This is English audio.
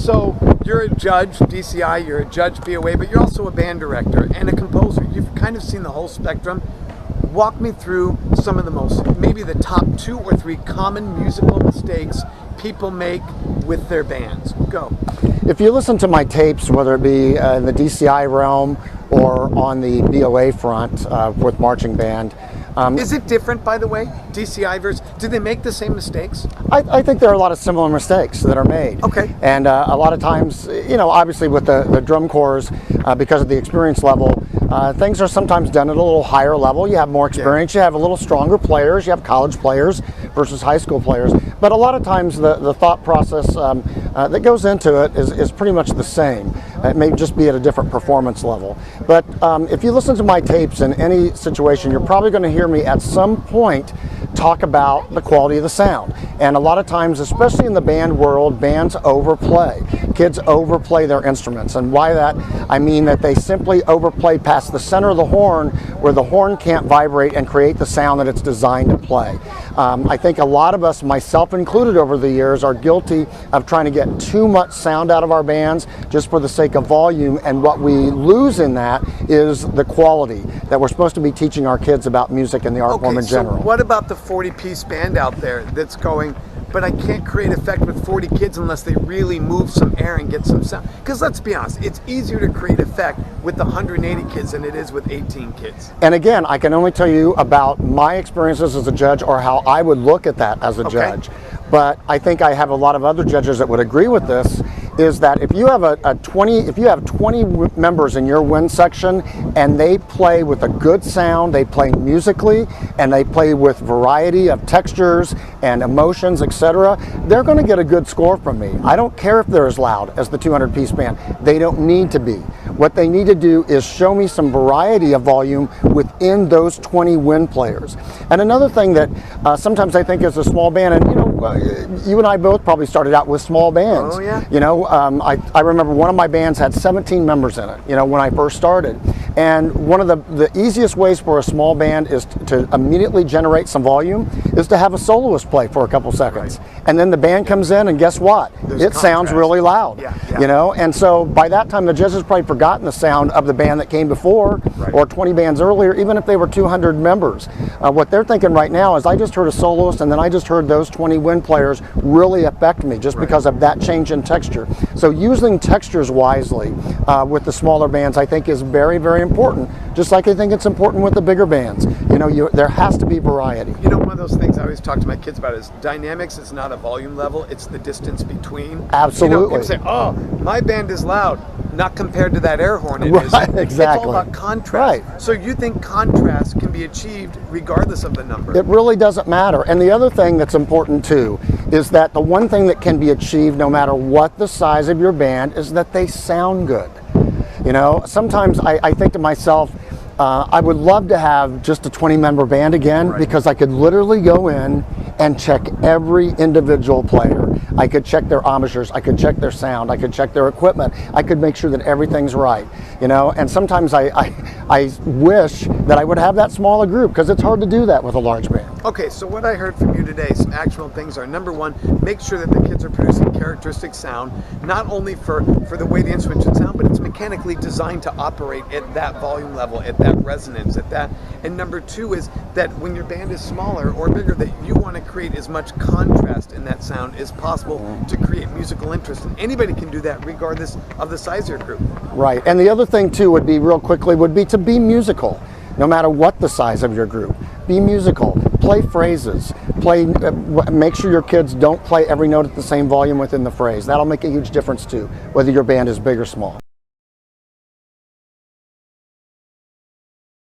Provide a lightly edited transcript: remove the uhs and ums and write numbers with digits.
So you're a judge, DCI, you're a judge, BOA, but you're also a band director and a composer. You've kind of seen the whole spectrum. Walk me through some of the most, maybe the top 2 or 3 common musical mistakes people make with their bands. Go. If you listen to my tapes, whether it be in the DCI realm or on the BOA front with marching band. Is it different, by the way, DCI versus, do they make the same mistakes? I think there are a lot of similar mistakes that are made. Okay. And a lot of times, obviously with the drum corps, because of the experience level, things are sometimes done at a little higher level. You have more experience, you have a little stronger players, you have college players versus high school players. But a lot of times the thought process that goes into it is pretty much the same. It may just be at a different performance level. But if you listen to my tapes in any situation, you're probably going to hear me at some point talk about the quality of the sound. And a lot of times, especially in the band world, bands overplay. Kids overplay their instruments. And by that, I mean that they simply overplay past the center of the horn where the horn can't vibrate and create the sound that it's designed to play. I think a lot of us, myself included over the years, are guilty of trying to get too much sound out of our bands just for the sake of volume, and what we lose in that is the quality that we're supposed to be teaching our kids about music and the art form in general. So what about the 40-piece band out there that's going, but I can't create effect with 40 kids unless they really move some air and get some sound? Because let's be honest, it's easier to create effect with the 180 kids than it is with 18 kids. And again, I can only tell you about my experiences as a judge or how I would look at that as a judge. But I think I have a lot of other judges that would agree with this, is that if you have 20 members in your wind section and they play with a good sound, they play musically, and they play with variety of textures and emotions, etc., they're going to get a good score from me. I don't care if they're as loud as the 200-piece band. They don't need to be. What they need to do is show me some variety of volume within those 20 wind players. And another thing that sometimes I think is a small band, and you and I both probably started out with small bands. Oh, yeah. I remember one of my bands had 17 members in it, when I first started. And one of the easiest ways for a small band is to immediately generate some volume is to have a soloist play for a couple seconds. Right. And then the band comes in, and guess what? It sounds really loud. And so by that time the judges probably forgotten the sound of the band that came before, or 20 bands earlier, even if they were 200 members. What they're thinking right now is, I just heard a soloist, and then I just heard those 20 wind players really affect me just because of that change in texture. So using textures wisely with the smaller bands, I think, is very, very important. Just like I think it's important with the bigger bands. There has to be variety. One of those things I always talk to my kids about is dynamics is not a volume level, it's the distance between. Absolutely. People say, oh, my band is loud, not compared to that air horn it is. Exactly. It's all about contrast. So you think contrast can be achieved regardless of the number? It really doesn't matter. And the other thing that's important too is that the one thing that can be achieved no matter what the size of your band is that they sound good. Sometimes I think to myself, I would love to have just a 20-member band again, because I could literally go in and check every individual player. I could check their embouchures, I could check their sound, I could check their equipment, I could make sure that everything's right, and sometimes I wish that I would have that smaller group, because it's hard to do that with a large band. Okay, so what I heard from you today, some actual things are, number one, make sure that the kids are producing characteristic sound, not only for the way the instrument should sound, but it's mechanically designed to operate at that volume level, at that resonance, at that. And number two is that when your band is smaller or bigger, that you want to create as much contrast in that sound as possible to create musical interest. And anybody can do that regardless of the size of your group. Right. And the other thing too would be, real quickly, would be to be musical. No matter what the size of your group, be musical. Play phrases. Make sure your kids don't play every note at the same volume within the phrase. That'll make a huge difference too, whether your band is big or small.